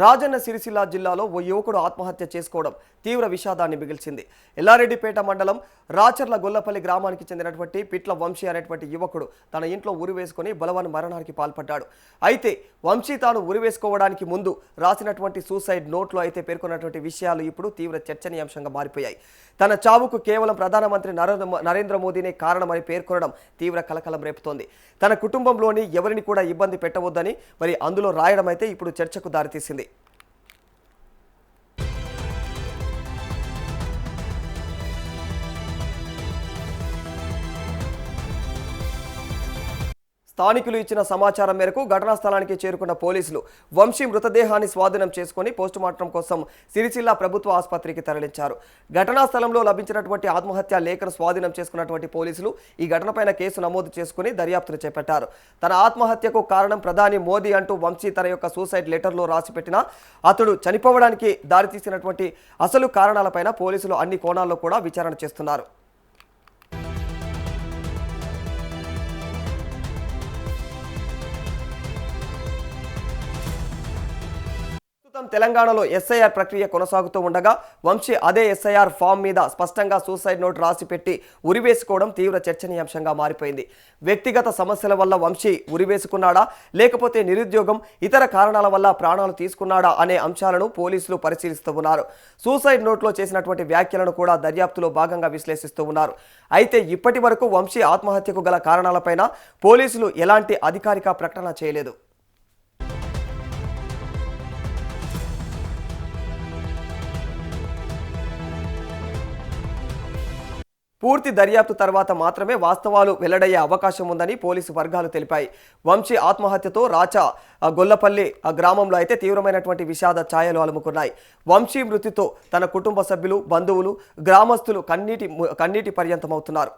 రాజన్న సిరిసిల్ల జిల్లాలో ఓ యువకుడు ఆత్మహత్య చేసుకోవడం తీవ్ర విషాదాన్ని మిగిల్చింది. ఎల్లారెడ్డిపేట మండలం రాచర్ల గొల్లపల్లి గ్రామానికి చెందినటువంటి పిట్ల వంశీ అనేటువంటి యువకుడు తన ఇంట్లో ఉరివేసుకొని బలవన్ మరణానికి పాల్పడ్డాడు. అయితే వంశీ తాను ఉరివేసుకోవడానికి ముందు రాసినటువంటి సూసైడ్ నోట్లో అయితే పేర్కొన్నటువంటి విషయాలు ఇప్పుడు తీవ్ర చర్చనీయాంశంగా మారిపోయాయి. తన చావుకు కేవలం ప్రధానమంత్రి నరేంద్ర మోదీనే కారణమని పేర్కొనడం తీవ్ర కలకలం రేపుతోంది. తన కుటుంబంలోని ఎవరిని కూడా ఇబ్బంది పెట్టవద్దని మరి అందులో రాయడం అయితే ఇప్పుడు చర్చకు దారితీసింది. స్థానికులు ఇచ్చిన సమాచారం మేరకు ఘటనా స్థలానికి చేరుకున్న పోలీసులు వంశీ మృతదేహాన్ని స్వాధీనం చేసుకుని పోస్టుమార్టం కోసం సిరిసిల్ల ప్రభుత్వ ఆసుపత్రికి తరలించారు. ఘటనా స్థలంలో లభించినటువంటి ఆత్మహత్య లేఖను స్వాధీనం చేసుకున్నటువంటి పోలీసులు ఈ ఘటనపైన కేసు నమోదు చేసుకుని దర్యాప్తును చేపట్టారు. తన ఆత్మహత్యకు కారణం ప్రధాని మోదీ అంటూ వంశీ తన యొక్క సూసైడ్ లెటర్లో రాసిపెట్టిన అతడు చనిపోవడానికి దారితీసినటువంటి అసలు కారణాలపైన పోలీసులు అన్ని కోణాల్లో కూడా విచారణ చేస్తున్నారు. తెలంగాణలో ఎస్ఐఆర్ ప్రక్రియ కొనసాగుతూ ఉండగా వంశీ అదే ఎస్ఐఆర్ ఫామ్ మీద స్పష్టంగా సూసైడ్ నోట్ రాసిపెట్టి ఉరివేసుకోవడం తీవ్ర చర్చనీయాంశంగా మారిపోయింది. వ్యక్తిగత సమస్యల వల్ల వంశీ ఉరివేసుకున్నాడా, లేకపోతే నిరుద్యోగం, ఇతర కారణాల వల్ల ప్రాణాలు తీసుకున్నాడా అనే అంశాలను పోలీసులు పరిశీలిస్తూ ఉన్నారు. సూసైడ్ నోట్లో చేసినటువంటి వ్యాఖ్యలను కూడా దర్యాప్తులో భాగంగా విశ్లేషిస్తూ ఉన్నారు. అయితే ఇప్పటి వరకు వంశీ ఆత్మహత్యకు గల కారణాలపైన పోలీసులు ఎలాంటి అధికారిక ప్రకటన చేయలేదు. పూర్తి దర్యాప్తు తర్వాత మాత్రమే వాస్తవాలు వెల్లడయ్యే అవకాశం ఉందని పోలీసు వర్గాలు తెలిపాయి. వంశీ ఆత్మహత్యతో గొల్లపల్లి గ్రామంలో అయితే తీవ్రమైనటువంటి విషాద ఛాయలు అలుముకున్నాయి. వంశీ మృతితో తన కుటుంబ సభ్యులు, బంధువులు, గ్రామస్తులు కన్నీటి పర్యంతమవుతున్నారు.